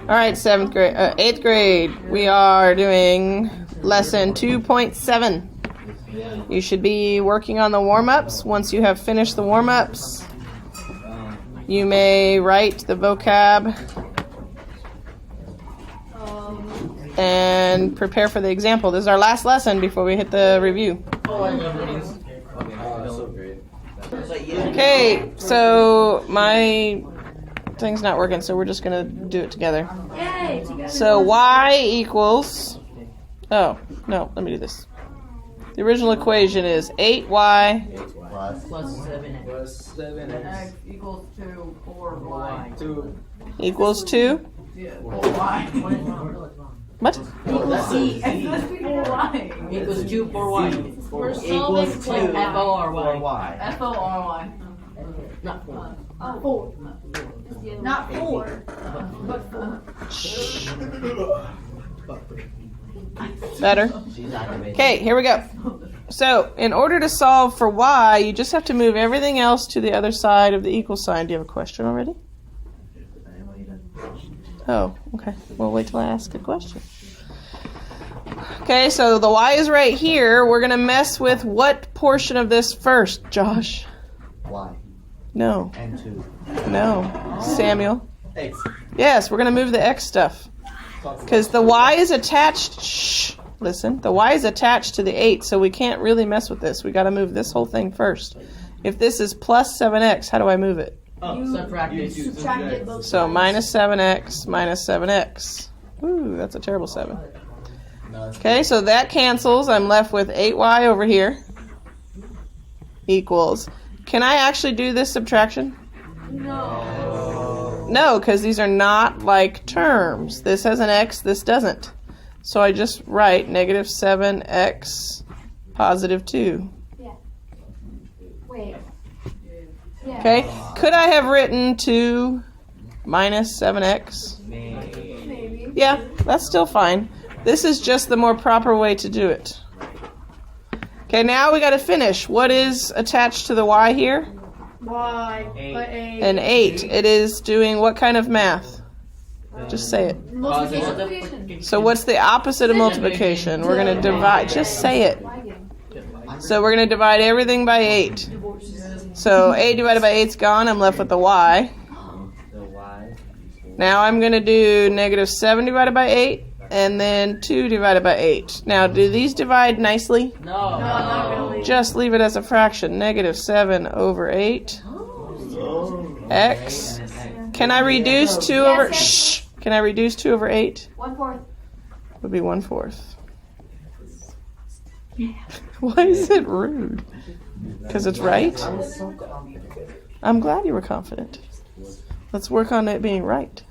All right, 8th grade. We are doing lesson 2.7. You should be working on the warm-ups. Once you have finished the warm-ups, you may write the vocab and prepare for the example. This is our last lesson before we hit the review. Okay, so my thing's not working, so we're just going to do it together. So y equals, oh, no, let me do this. The original equation is 8y plus 7x equals to 4y. equals 2. What? Equals 4y. equals 2 4y. We're solving Equals for 2 F-O-R-Y. F-O-R-Y. Not 4. 4. Not 4, but 4. Better? Okay, here we go. So, in order to solve for y, you just have to move everything else to the other side of the equal sign. Do you have a question already? Oh, okay. We'll wait till I ask a question. Okay, so the y is right here. We're going to mess with what portion of this first, Josh? Y. No. And 2. No. Samuel? X. Yes, we're going to move the x stuff. Because the y is attached, listen, the y is attached to the 8, so we can't really mess with this. We got to move this whole thing first. If this is plus 7x, how do I move it? Subtract it. So minus 7x minus 7x. Ooh, that's a terrible 7. Okay, so that cancels. I'm left with 8y over here equals. Can I actually do this subtraction? No, because these are not like terms. This has an x, this doesn't. So I just write negative 7x positive 2. Yeah. Wait. Yeah. Okay, could I have written 2 minus 7x? Maybe. Yeah, that's still fine. This is just the more proper way to do it. Okay, now we got to finish. What is attached to the y here? Y. An 8. It is doing what kind of math? Just say it. Multiplication. So what's the opposite of multiplication? We're going to divide. Just say it. So we're going to divide everything by 8. So 8 divided by 8 is gone. I'm left with the y. Now I'm going to do negative 7 divided by 8. And then 2 divided by 8. Now, do these divide nicely? No, not really. Just leave it as a fraction. Negative 7 over 8. X. Can I reduce 2 over... Yes. Shh. Can I reduce 2 over 8? 1/4. Would be 1/4. Why is it rude? Because it's right? I'm glad you were confident. Let's work on it being right.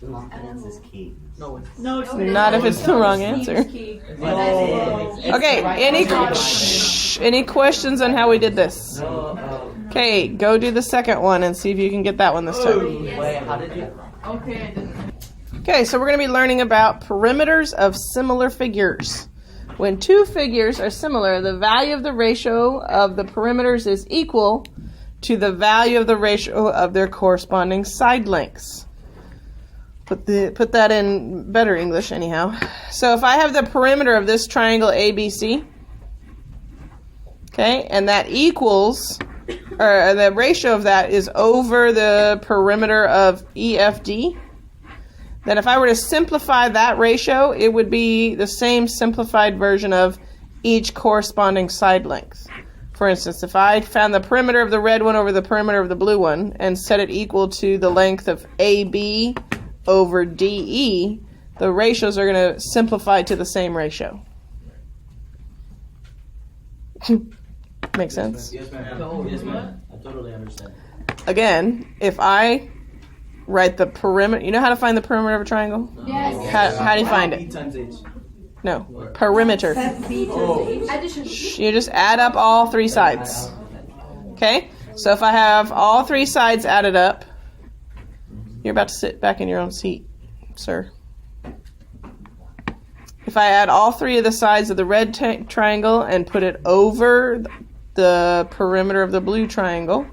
Confidence is key. No, it's No, it's Not if it's the wrong answer. Okay, any questions on how we did this? Okay, go do the second one and see if you can get that one this time. Wait, how did you? Okay, I did. Okay, so we're going to be learning about perimeters of similar figures. When two figures are similar, the value of the ratio of the perimeters is equal to the value of the ratio of their corresponding side lengths. Put that in better English anyhow. So if I have the perimeter of this triangle ABC, okay, and that equals, or the ratio of that is over the perimeter of EFD, then if I were to simplify that ratio, it would be the same simplified version of each corresponding side length. For instance, if I found the perimeter of the red one over the perimeter of the blue one and set it equal to the length of AB over DE, the ratios are going to simplify to the same ratio. Make sense? Yes, ma'am. Yes, ma'am. I totally understand. Again, if I write the perimeter, you know how to find the perimeter of a triangle? Yes. How do you find E it? times H. No, perimeter. Addition. You just add up all three sides. Okay? So if I have all three sides added up, you're about to sit back in your own seat, sir. If I add all three of the sides of the red triangle and put it over the perimeter of the blue triangle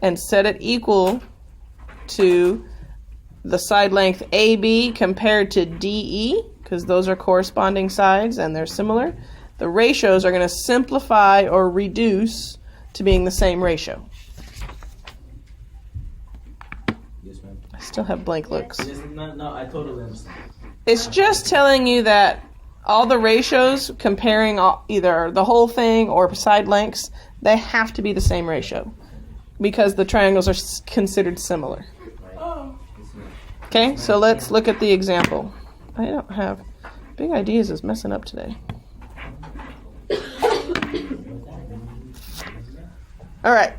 and set it equal to the side length AB compared to DE, because those are corresponding sides and they're similar, the ratios are going to simplify or reduce to being the same ratio. Yes, ma'am. I still have blank looks. Yes, no, I totally understand. It's just telling you that all the ratios, comparing either the whole thing or side lengths, they have to be the same ratio because the triangles are considered similar. Okay, so let's look at the example. I don't have... Big Ideas is messing up today. All right,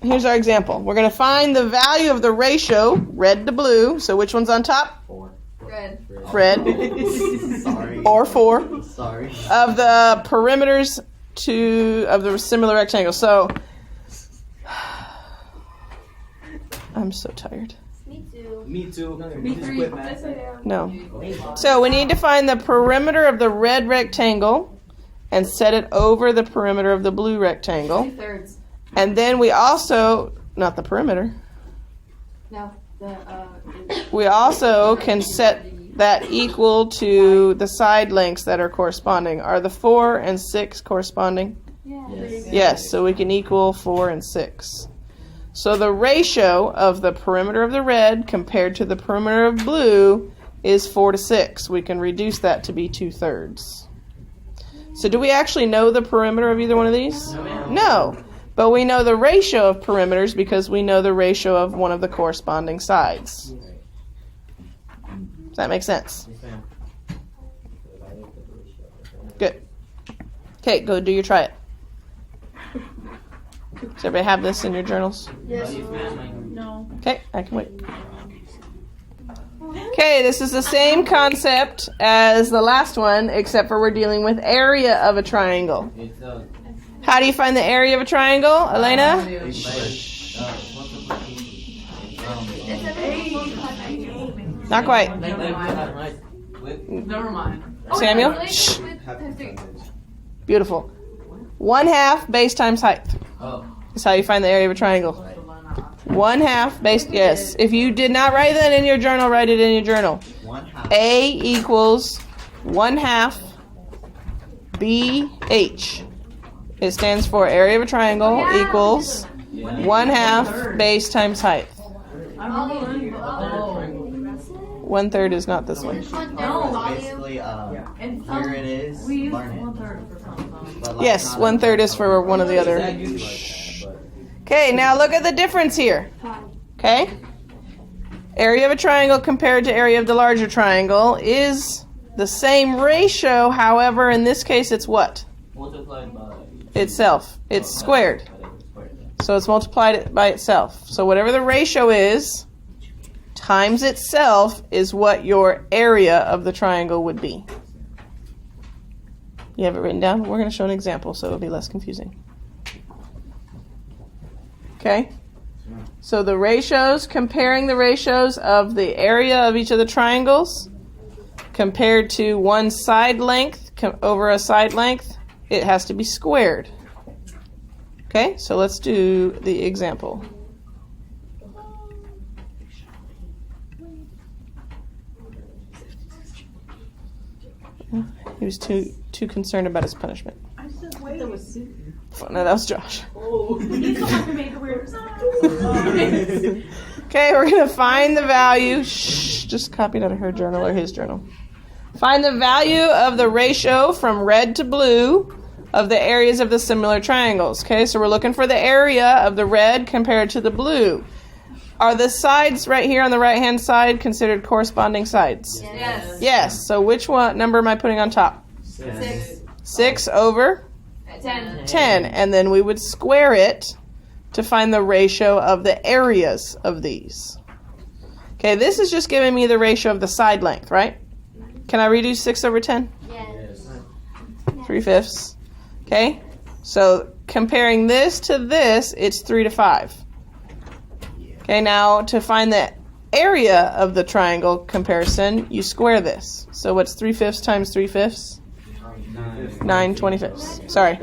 here's our example. We're going to find the value of the ratio, red to blue. So which one's on top? 4. Red. Red. Sorry. Or 4. Sorry. Of the perimeters of the similar rectangle. So, I'm so tired. Me too. Me too. Me Just three. quit, Yes, I man. am. No. Okay. So we need to find the perimeter of the red rectangle and set it over the perimeter of the blue rectangle. 2/3. And then we also, not the perimeter, No. The we also can set that equal to the side lengths that are corresponding. Are the 4 and 6 corresponding? yeah. Yes. Yes, so we can equal 4 and 6. So the ratio of the perimeter of the red compared to the perimeter of blue is 4 to 6. We can reduce that to be 2/3. So do we actually know the perimeter of either one of these? No. But we know the ratio of perimeters because we know the ratio of one of the corresponding sides. Does that make sense? Yes, ma'am. Good. Okay, go do your try it. Does everybody have this in your journals? Yes. Yes, ma'am. No. Okay, I can wait. Okay, this is the same concept as the last one, except for we're dealing with area of a triangle. It's How do you find the area of a triangle, Elena? Not quite. Never mind. Samuel? Really? Shh. With- Beautiful. 1/2 base times height Oh. is how you find the area of a triangle. 1/2 base, yes. If you did not write that in your journal, write it in your journal. 1/2. A equals 1/2 BH. It stands for area of a triangle Yeah. equals 1/2 base times height. Oh. 1/3 is not this one. Which one? No, Volume? basically, And here it is. we use Learn it. 1/3 for something. But like Yes, not 1/3 is for one of the other. Exactly like that, Okay, now look at the difference here. Okay? Area of a triangle compared to area of the larger triangle is the same ratio. However, in this case, it's what? but multiplied by Itself. It's squared. So it's multiplied by itself. So whatever the ratio is, times itself is what your area of the triangle would be. You have it written down? We're going to show an example so it'll be less confusing. Okay? So the ratios, comparing the ratios of the area of each of the triangles compared to one side length over a side length, it has to be squared. Okay, so let's do the example. He was too concerned about his punishment. I just wait. That was No, that was Josh. He's the one who made the weird Okay, we're going to find the value. Shh, just copied out of her journal or his journal. Find the value of the ratio from red to blue of the areas of the similar triangles. Okay, so we're looking for the area of the red compared to the blue. Are the sides right here on the right-hand side considered corresponding sides? Yes. Yes. So which one number am I putting on top? 6. 6 over 10. 10. And then we would square it to find the ratio of the areas of these. Okay, this is just giving me the ratio of the side length, right? Can I redo 6 over 10? Yes. 3/5. Okay, so comparing this to this, it's 3 to 5. Okay, now to find the area of the triangle comparison, you square this. So what's 3/5 times 3/5? 9/25. Sorry.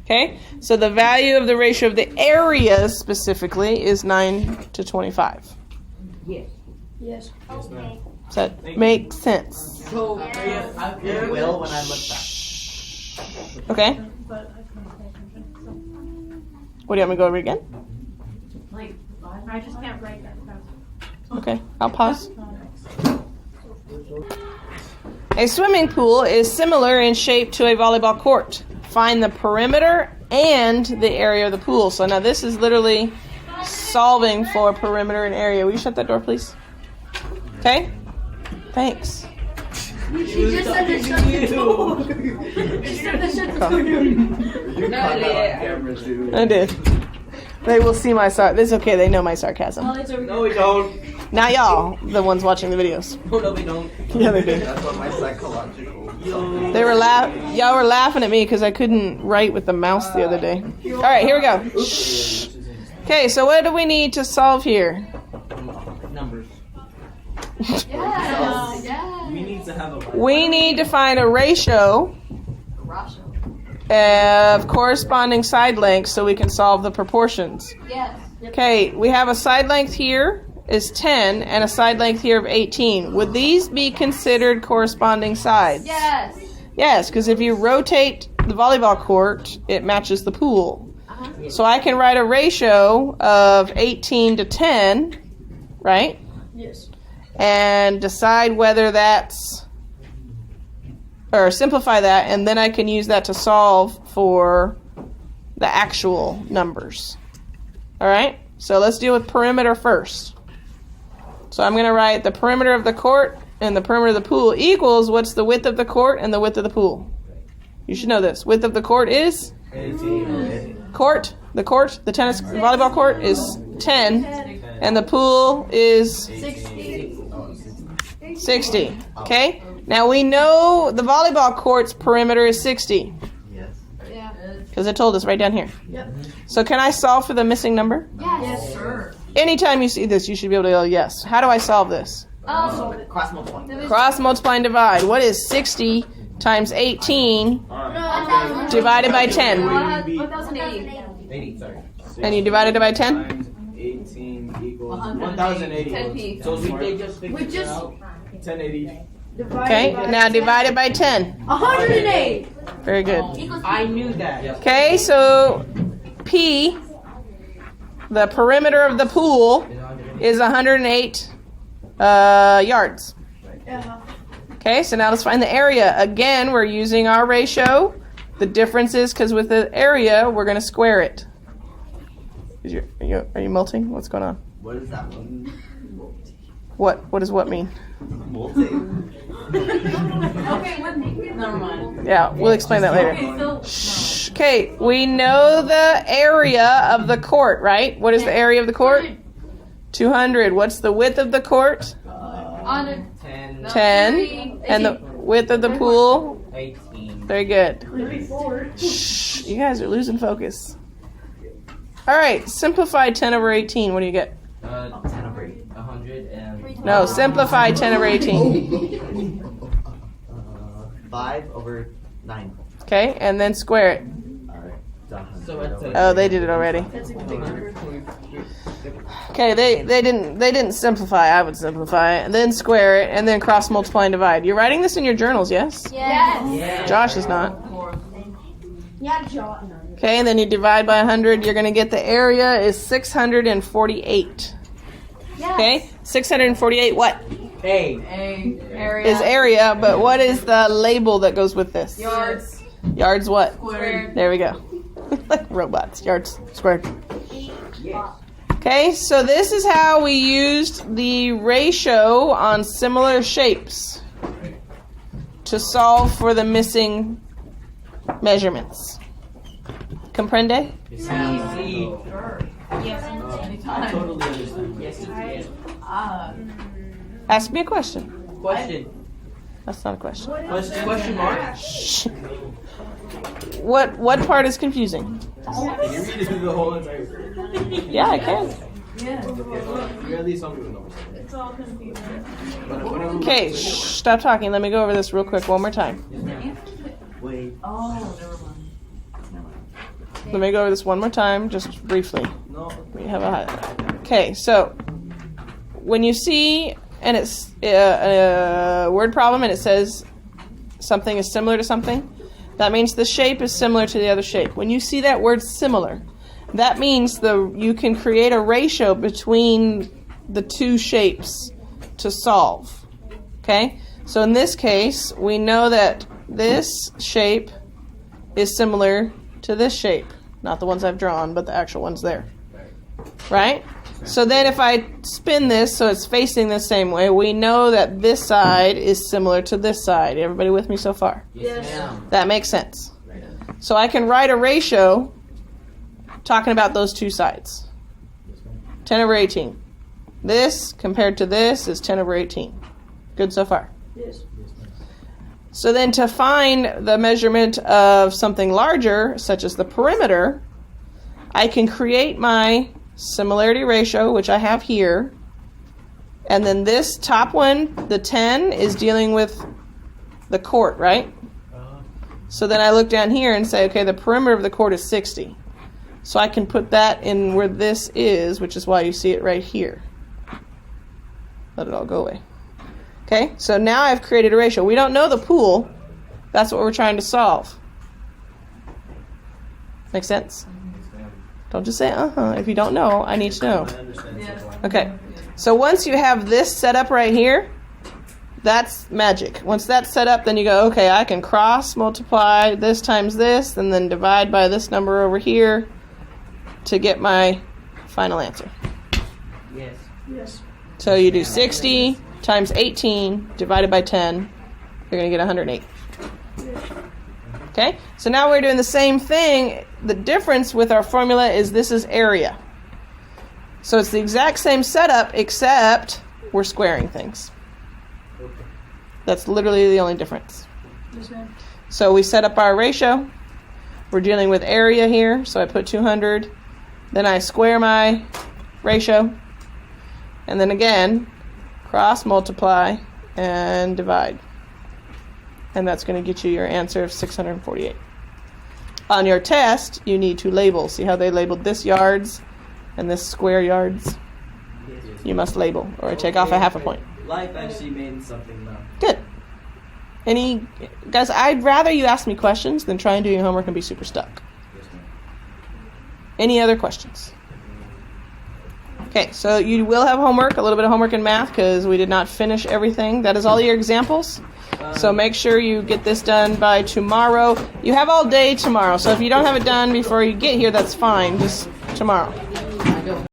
Okay, so the value of the ratio of the areas specifically is 9 to 25. Yes. Yes. Okay. Does that make sense? So, It will when I look back. Okay. But I couldn't pay attention. What do you want me to go over again? So I just can't write that fast. Okay, I'll pause. A swimming pool is similar in shape to a volleyball court. Find the perimeter and the area of the pool. So now this is literally solving for perimeter and area. Will you shut that door, please? Okay? Thanks. She just said to shut the door. She said to shut the door. You caught that on camera too. I did. They will see my sarcasm. It's okay, they know my sarcasm. No, we don't. Not y'all, the ones watching the videos. No, we don't. Yeah, they do. That's what my psychological. They were y'all were laughing at me because I couldn't write with the mouse the other day. All right, here we go. Shh. Okay, so what do we need to solve here? Numbers. Yes. Yes. We need to have a. We need to find a ratio Russia. of corresponding side lengths so we can solve the proportions. Yes. Okay, we have a side length here is 10 and a side length here of 18. Would these be considered corresponding sides? Yes. Yes, because if you rotate the volleyball court, it matches the pool. Uh-huh. So I can write a ratio of 18 to 10, right? Yes. And decide whether that's, or simplify that, and then I can use that to solve for the actual numbers. All right? So let's deal with perimeter first. So I'm going to write the perimeter of the court and the perimeter of the pool equals what's the width of the court and the width of the pool. You should know this. Width of the court is? 18. Court. The tennis volleyball court is 10, and the pool is 60. Okay? Now we know the volleyball court's perimeter is 60 Yes. Yeah. because it told us right down here. Yep. So can I solve for the missing number? Yes. sir. Anytime you see this, you should be able to go yes. How do I solve this? Cross multiply. Cross, multiply, and divide. What is 60 times 18 divided by 10? 1,080. 80, sorry. And you divided it by 10? Times 18 equals 180. 1,080. 10p. So we did just figure We it just- out. 1080. Okay, now divide it by 10. 108. Very good. I knew that. Okay, so P, the perimeter of the pool, is 108 yards. Okay, so now let's find the area. Again, we're using our ratio. The difference is because with the area, we're going to square it. Are you melting? What's going on? What is that one? What does what mean? Molting. Never mind. Yeah, we'll explain that later. Okay, we know the area of the court, right? What is the area of the court? 200. What's the width of the court? 10. 10. And the width of the pool? 18. Very good. Shh, you guys are losing focus. All right, simplify 10 over 18. What do you get? 10 over 100 and. No, simplify 10 over 18. 5 over 9. Okay, and then square it. Alright. So it's Oh, they did it already. Okay, they didn't simplify. I would simplify it, and then square it, and then cross, multiply, and divide. You're writing this in your journals, yes? Yes. Yeah. Josh is not. Yeah, John. Okay, and then you divide by 100. You're going to get the area is 648. Yes. Okay, 648 what? A. Area. Is area, but what is the label that goes with this? Yards. Yards what? Squared. There we go. Like robots. Yards squared. Yes. Okay, so this is how we used the ratio on similar shapes to solve for the missing measurements. Comprende? Easy. I totally understand. Yes, it's Ask me a question. Question. That's not a question. Question mark? Shh. What part is confusing? Can you read it the whole entire thing? Yeah, I can. You're at least some people know. It's all confusing. Okay, shh, stop talking. Let me go over this real quick one more time. Wait. Oh, never mind. Let me go over this one more time, just briefly. No. We have a okay. So when you see, and it's a word problem and it says something is similar to something, that means the shape is similar to the other shape. When you see that word similar, that means you can create a ratio between the two shapes to solve. Okay? So in this case, we know that this shape is similar to this shape. Not the ones I've drawn, but the actual ones there. Right? So then if I spin this so it's facing the same way, we know that this side is similar to this side. Everybody with me so far? Yes. That makes sense. So I can write a ratio talking about those two sides. 10 over 18. This compared to this is 10 over 18. Good so far? Yes. So then to find the measurement of something larger, such as the perimeter, I can create my similarity ratio, which I have here. And then this top one, the 10, is dealing with the court, right? So then I look down here and say, okay, the perimeter of the court is 60. So I can put that in where this is, which is why you see it right here. Let it all go away. Okay, so now I've created a ratio. We don't know the pool. That's what we're trying to solve. Make sense? Don't just say, If you don't know, I need to know. Okay, so once you have this set up right here, that's magic. Once that's set up, then you go, okay, I can cross multiply this times this, and then divide by this number over here to get my final answer. Yes. Yes. So you do 60 times 18 divided by 10. You're going to get 108. Okay? So now we're doing the same thing. The difference with our formula is this is area. So it's the exact same setup, except we're squaring things. That's literally the only difference. Yes, ma'am. So we set up our ratio. We're dealing with area here, so I put 200. Then I square my ratio. And then again, cross multiply and divide. And that's going to get you your answer of 648. On your test, you need to label. See how they labeled this yards and this square yards? You must label, or I take off a half a point. Life actually means something now. Good. Guys, I'd rather you ask me questions than try and do your homework and be super stuck. Any other questions? Okay, so you will have homework, a little bit of homework in math, because we did not finish everything. That is all your examples. So make sure you get this done by tomorrow. You have all day tomorrow, so if you don't have it done before you get here, that's fine. Just tomorrow.